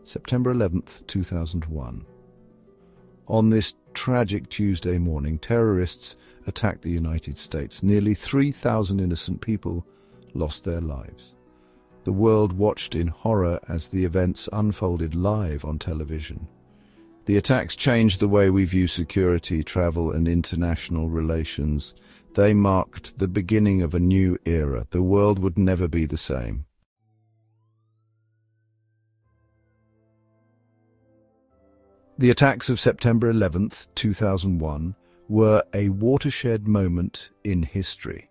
September 11th, 2001. On this tragic Tuesday morning, terrorists attacked the United States. Nearly 3,000 innocent people lost their lives. The world watched in horror as the events unfolded live on television. The attacks changed the way we view security, travel, and international relations. They marked the beginning of a new era. The world would never be the same. The attacks of September 11th, 2001 were a watershed moment in history.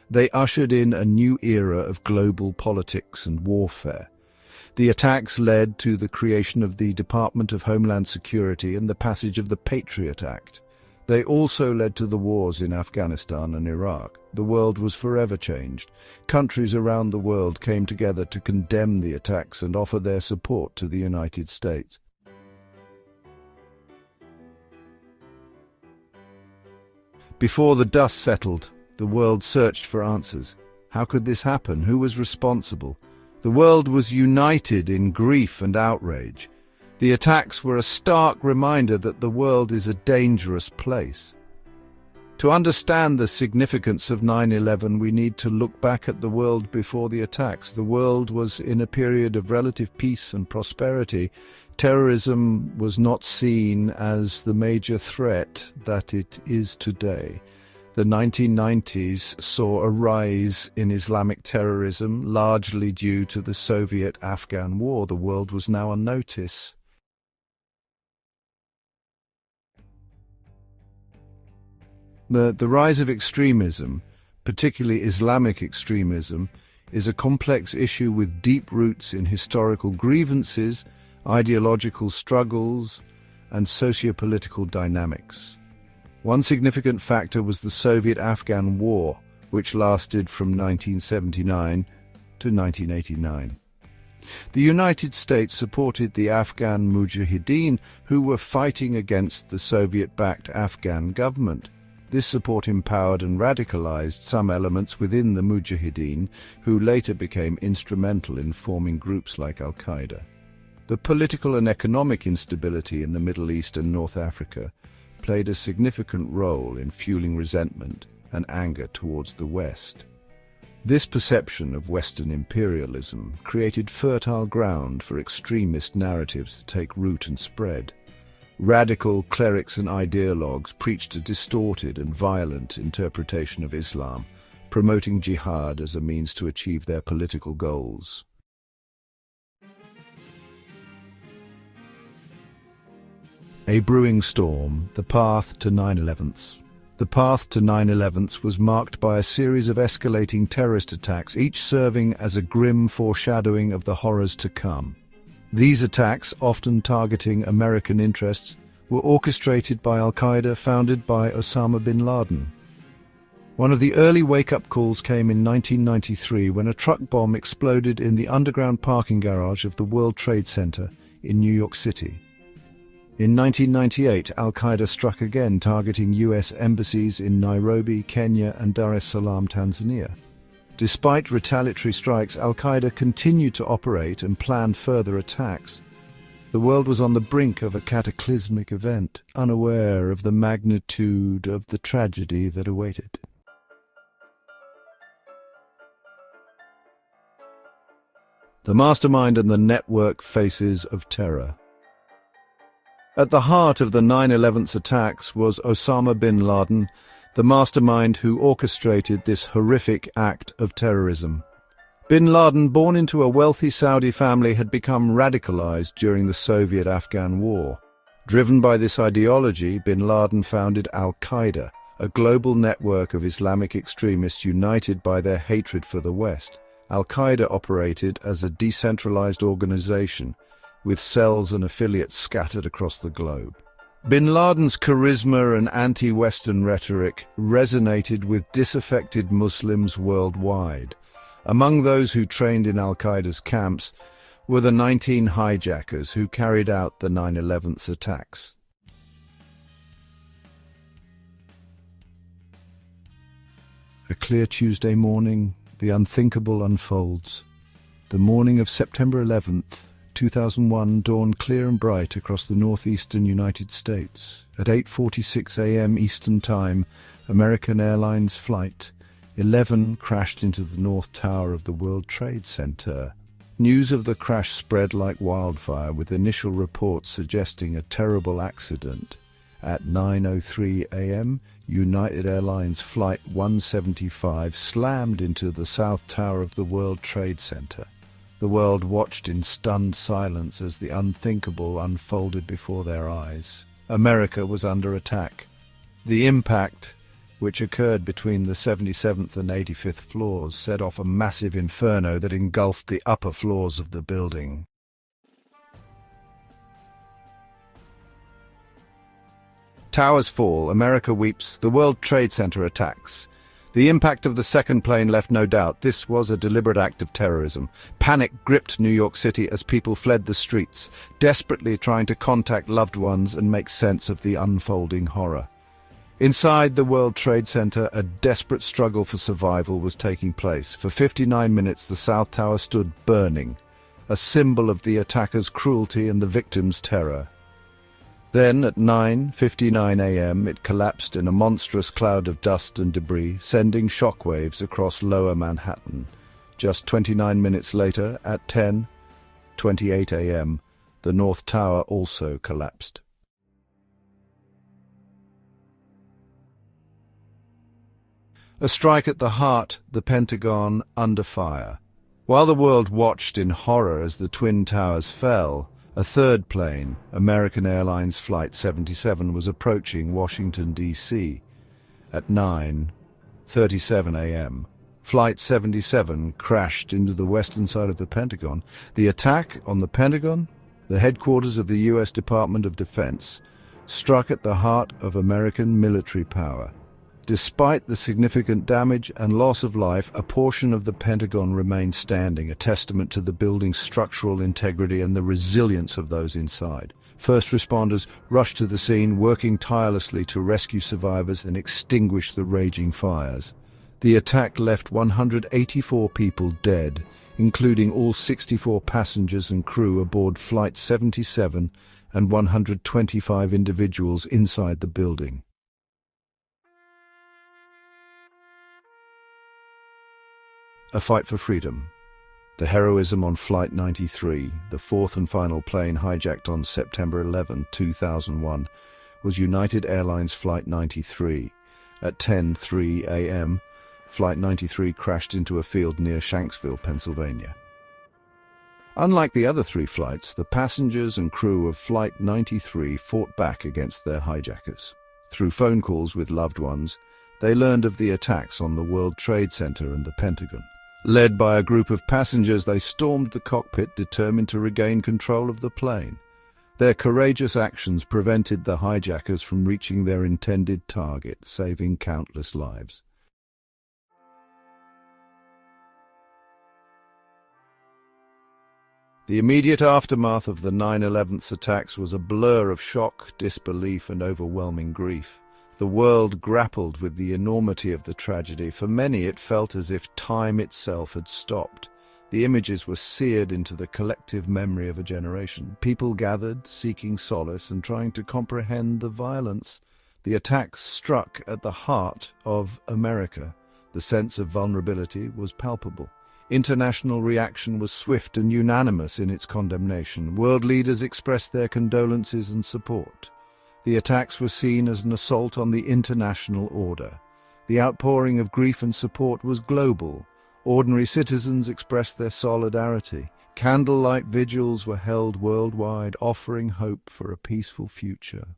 They ushered in a new era of global politics and warfare. The attacks led to the creation of the Department of Homeland Security and the passage of the Patriot Act. They also led to the wars in Afghanistan and Iraq. The world was forever changed. Countries around the world came together to condemn the attacks and offer their support to the United States. Before the dust settled, the world searched for answers. How could this happen? Who was responsible? The world was united in grief and outrage. The attacks were a stark reminder that the world is a dangerous place. To understand the significance of 9/11, we need to look back at the world before the attacks. The world was in a period of relative peace and prosperity. Terrorism was not seen as the major threat that it is today. The 1990s saw a rise in Islamic terrorism, largely due to the Soviet-Afghan War. The world was now on notice. The rise of extremism, particularly Islamic extremism, is a complex issue with deep roots in historical grievances, ideological struggles, and socio-political dynamics. One significant factor was the Soviet-Afghan War, which lasted from 1979 to 1989. The United States supported the Afghan Mujahideen, who were fighting against the Soviet-backed Afghan government. This support empowered and radicalized some elements within the Mujahideen, who later became instrumental in forming groups like Al-Qaeda. The political and economic instability in the Middle East and North Africa played a significant role in fueling resentment and anger towards the West. This perception of Western imperialism created fertile ground for extremist narratives to take root and spread. Radical clerics and ideologues preached a distorted and violent interpretation of Islam, promoting jihad as a means to achieve their political goals. A brewing storm, the path to 9/11s. The path to 9/11s was marked by a series of escalating terrorist attacks, each serving as a grim foreshadowing of the horrors to come. These attacks, often targeting American interests, were orchestrated by Al-Qaeda, founded by Osama bin Laden. One of the early wake-up calls came in 1993 when a truck bomb exploded in the underground parking garage of the World Trade Center in New York City. In 1998, Al-Qaeda struck again, targeting U.S. embassies in Nairobi, Kenya, and Dar es Salaam, Tanzania. Despite retaliatory strikes, Al-Qaeda continued to operate and plan further attacks. The world was on the brink of a cataclysmic event, unaware of the magnitude of the tragedy that awaited. The mastermind and the network faces of terror. At the heart of the 9/11 attacks was Osama bin Laden, the mastermind who orchestrated this horrific act of terrorism. Bin Laden, born into a wealthy Saudi family, had become radicalized during the Soviet-Afghan War. Driven by this ideology, bin Laden founded Al-Qaeda, a global network of Islamic extremists united by their hatred for the West. Al-Qaeda operated as a decentralized organization, with cells and affiliates scattered across the globe. Bin Laden's charisma and anti-Western rhetoric resonated with disaffected Muslims worldwide. Among those who trained in Al-Qaeda's camps were the 19 hijackers who carried out the 9/11 attacks. A clear Tuesday morning, the unthinkable unfolds. The morning of September 11th, 2001 dawned clear and bright across the northeastern United States. At 8:46 a.m. Eastern Time, American Airlines Flight 11 crashed into the North Tower of the World Trade Center. News of the crash spread like wildfire, with initial reports suggesting a terrible accident. At 9:03 a.m., United Airlines Flight 175 slammed into the South Tower of the World Trade Center. The world watched in stunned silence as the unthinkable unfolded before their eyes. America was under attack. The impact, which occurred between the 77th and 85th floors, set off a massive inferno that engulfed the upper floors of the building. Towers fall, America weeps, the World Trade Center attacks. The impact of the second plane left no doubt. This was a deliberate act of terrorism. Panic gripped New York City as people fled the streets, desperately trying to contact loved ones and make sense of the unfolding horror. Inside the World Trade Center, a desperate struggle for survival was taking place. For 59 minutes, the South Tower stood burning, a symbol of the attackers' cruelty and the victims' terror. Then, at 9:59 a.m., it collapsed in a monstrous cloud of dust and debris, sending shockwaves across lower Manhattan. Just 29 minutes later, at 10:28 a.m., the North Tower also collapsed. A strike at the heart, the Pentagon under fire. While the world watched in horror as the Twin Towers fell, a third plane, American Airlines Flight 77, was approaching Washington, D.C. At 9:37 a.m., Flight 77 crashed into the western side of the Pentagon. The attack on the Pentagon, the headquarters of the U.S. Department of Defense, struck at the heart of American military power. Despite the significant damage and loss of life, a portion of the Pentagon remained standing, a testament to the building's structural integrity and the resilience of those inside. First responders rushed to the scene, working tirelessly to rescue survivors and extinguish the raging fires. The attack left 184 people dead, including all 64 passengers and crew aboard Flight 77 and 125 individuals inside the building. A fight for freedom. The heroism on Flight 93, the fourth and final plane hijacked on September 11, 2001, was United Airlines Flight 93. At 10:03 a.m., Flight 93 crashed into a field near Shanksville, Pennsylvania. Unlike the other three flights, the passengers and crew of Flight 93 fought back against their hijackers. Through phone calls with loved ones, they learned of the attacks on the World Trade Center and the Pentagon. Led by a group of passengers, they stormed the cockpit, determined to regain control of the plane. Their courageous actions prevented the hijackers from reaching their intended target, saving countless lives. The immediate aftermath of the 9/11 attacks was a blur of shock, disbelief, and overwhelming grief. The world grappled with the enormity of the tragedy. For many, it felt as if time itself had stopped. The images were seared into the collective memory of a generation. People gathered, seeking solace and trying to comprehend the violence. The attacks struck at the heart of America. The sense of vulnerability was palpable. International reaction was swift and unanimous in its condemnation. World leaders expressed their condolences and support. The attacks were seen as an assault on the international order. The outpouring of grief and support was global. Ordinary citizens expressed their solidarity. Candlelight vigils were held worldwide, offering hope for a peaceful future.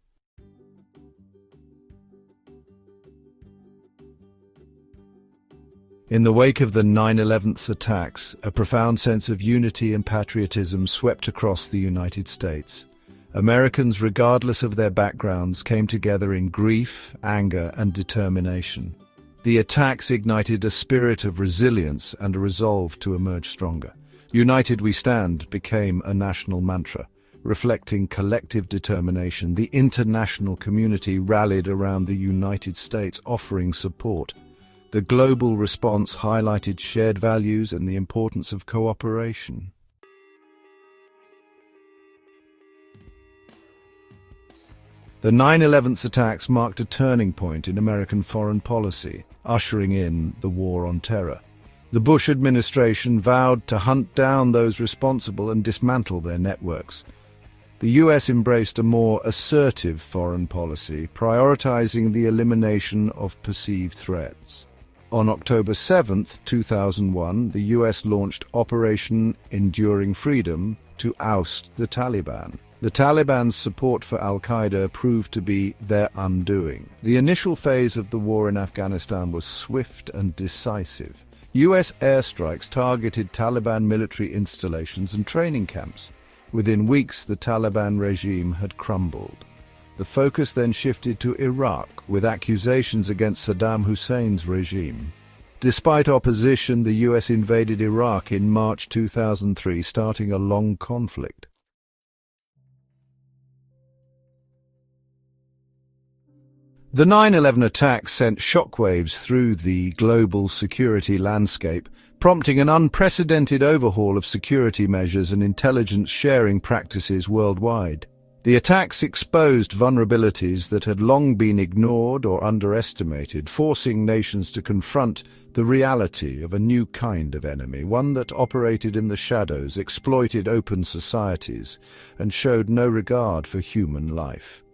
In the wake of the 9/11 attacks, a profound sense of unity and patriotism swept across the United States. Americans, regardless of their backgrounds, came together in grief, anger, and determination. The attacks ignited a spirit of resilience and a resolve to emerge stronger. "United we stand" became a national mantra, reflecting collective determination. The international community rallied around the United States, offering support. The global response highlighted shared values and the importance of cooperation. The 9/11 attacks marked a turning point in American foreign policy, ushering in the War on Terror. The Bush administration vowed to hunt down those responsible and dismantle their networks. The US embraced a more assertive foreign policy, prioritizing the elimination of perceived threats. On October 7, 2001, the US launched Operation Enduring Freedom to oust the Taliban. The Taliban's support for al-Qaeda proved to be their undoing. The initial phase of the war in Afghanistan was swift and decisive. US airstrikes targeted Taliban military installations and training camps. Within weeks, the Taliban regime had crumbled. The focus then shifted to Iraq, with accusations against Saddam Hussein's regime. Despite opposition, the US invaded Iraq in March 2003, starting a long conflict. The 9/11 attacks sent shockwaves through the global security landscape, prompting an unprecedented overhaul of security measures and intelligence sharing practices worldwide. The attacks exposed vulnerabilities that had long been ignored or underestimated, forcing nations to confront the reality of a new kind of enemy, one that operated in the shadows, exploited open societies, and showed no regard for human life.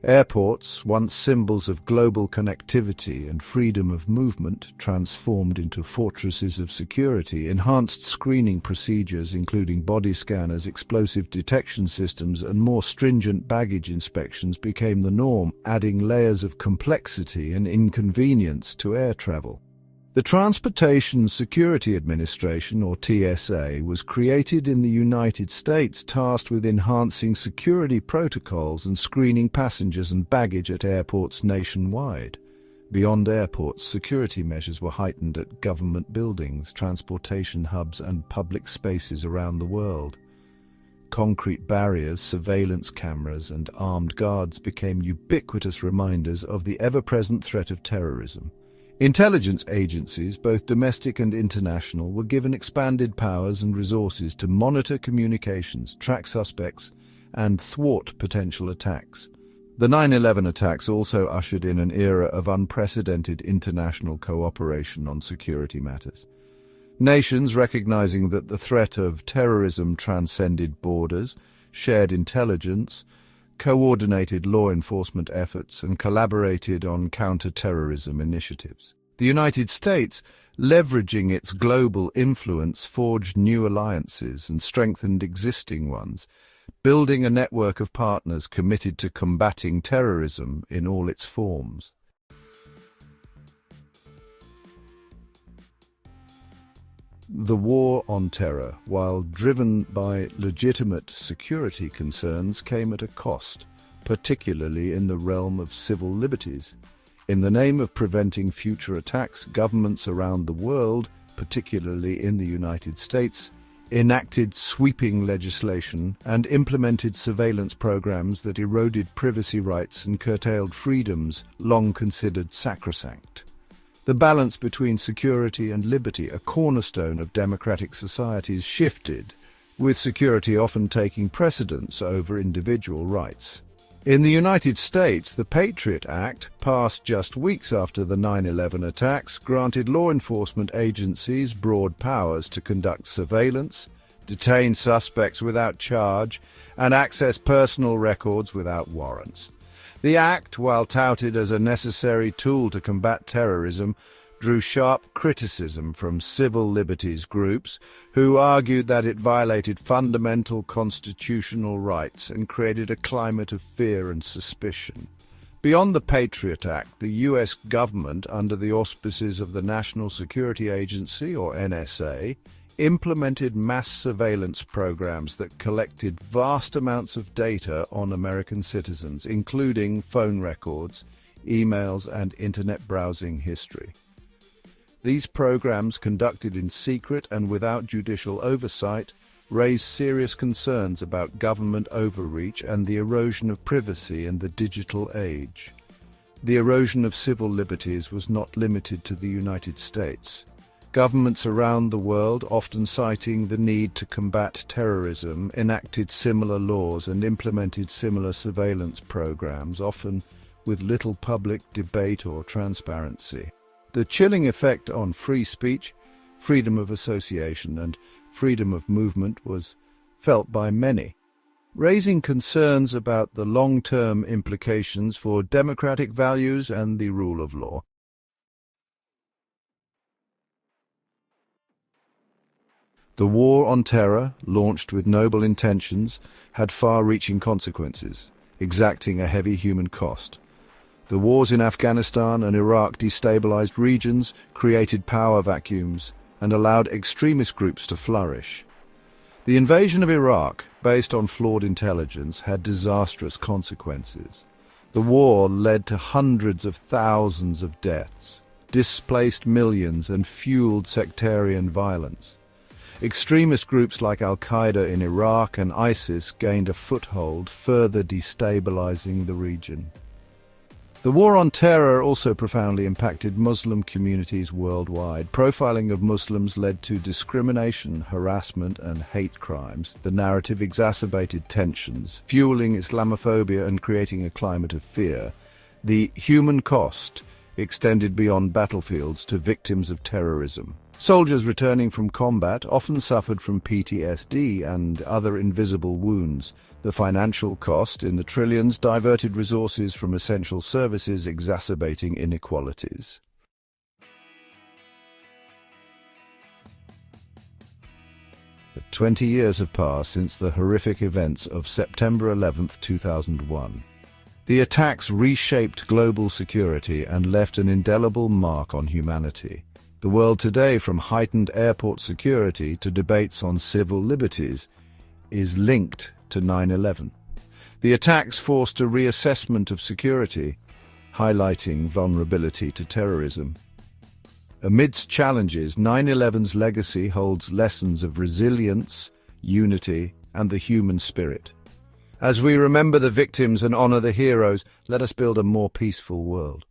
Airports, once symbols of global connectivity and freedom of movement, transformed into fortresses of security. Enhanced screening procedures, including body scanners, explosive detection systems, and more stringent baggage inspections, became the norm, adding layers of complexity and inconvenience to air travel. The Transportation Security Administration, or TSA, was created in the United States, tasked with enhancing security protocols and screening passengers and baggage at airports nationwide. Beyond airports, security measures were heightened at government buildings, transportation hubs, and public spaces around the world. Concrete barriers, surveillance cameras, and armed guards became ubiquitous reminders of the ever-present threat of terrorism. Intelligence agencies, both domestic and international, were given expanded powers and resources to monitor communications, track suspects, and thwart potential attacks. The 9/11 attacks also ushered in an era of unprecedented international cooperation on security matters. Nations, recognizing that the threat of terrorism transcended borders, shared intelligence, coordinated law enforcement efforts, and collaborated on counter-terrorism initiatives. The United States, leveraging its global influence, forged new alliances and strengthened existing ones, building a network of partners committed to combating terrorism in all its forms. The War on Terror, while driven by legitimate security concerns, came at a cost, particularly in the realm of civil liberties. In the name of preventing future attacks, governments around the world, particularly in the United States, enacted sweeping legislation and implemented surveillance programs that eroded privacy rights and curtailed freedoms long considered sacrosanct. The balance between security and liberty, a cornerstone of democratic societies, shifted, with security often taking precedence over individual rights. In the United States, the Patriot Act, passed just weeks after the 9/11 attacks, granted law enforcement agencies broad powers to conduct surveillance, detain suspects without charge, and access personal records without warrants. The act, while touted as a necessary tool to combat terrorism, drew sharp criticism from civil liberties groups who argued that it violated fundamental constitutional rights and created a climate of fear and suspicion. Beyond the Patriot Act, the U.S. government, under the auspices of the National Security Agency, or NSA, implemented mass surveillance programs that collected vast amounts of data on American citizens, including phone records, emails, and internet browsing history. These programs, conducted in secret and without judicial oversight, raised serious concerns about government overreach and the erosion of privacy in the digital age. The erosion of civil liberties was not limited to the United States. Governments around the world, often citing the need to combat terrorism, enacted similar laws and implemented similar surveillance programs, often with little public debate or transparency. The chilling effect on free speech, freedom of association, and freedom of movement was felt by many, raising concerns about the long-term implications for democratic values and the rule of law. The war on terror, launched with noble intentions, had far-reaching consequences, exacting a heavy human cost. The wars in Afghanistan and Iraq destabilized regions, created power vacuums, and allowed extremist groups to flourish. The invasion of Iraq, based on flawed intelligence, had disastrous consequences. The war led to hundreds of thousands of deaths, displaced millions, and fueled sectarian violence. Extremist groups like Al-Qaeda in Iraq and ISIS gained a foothold, further destabilizing the region. The war on terror also profoundly impacted Muslim communities worldwide. Profiling of Muslims led to discrimination, harassment, and hate crimes. The narrative exacerbated tensions, fueling Islamophobia and creating a climate of fear. The human cost extended beyond battlefields to victims of terrorism. Soldiers returning from combat often suffered from PTSD and other invisible wounds. The financial cost, in the trillions, diverted resources from essential services, exacerbating inequalities. But 20 years have passed since the horrific events of September 11, 2001. The attacks reshaped global security and left an indelible mark on humanity. The world today, from heightened airport security to debates on civil liberties, is linked to 9/11. The attacks forced a reassessment of security, highlighting vulnerability to terrorism. Amidst challenges, 9/11's legacy holds lessons of resilience, unity, and the human spirit. As we remember the victims and honor the heroes, let us build a more peaceful world.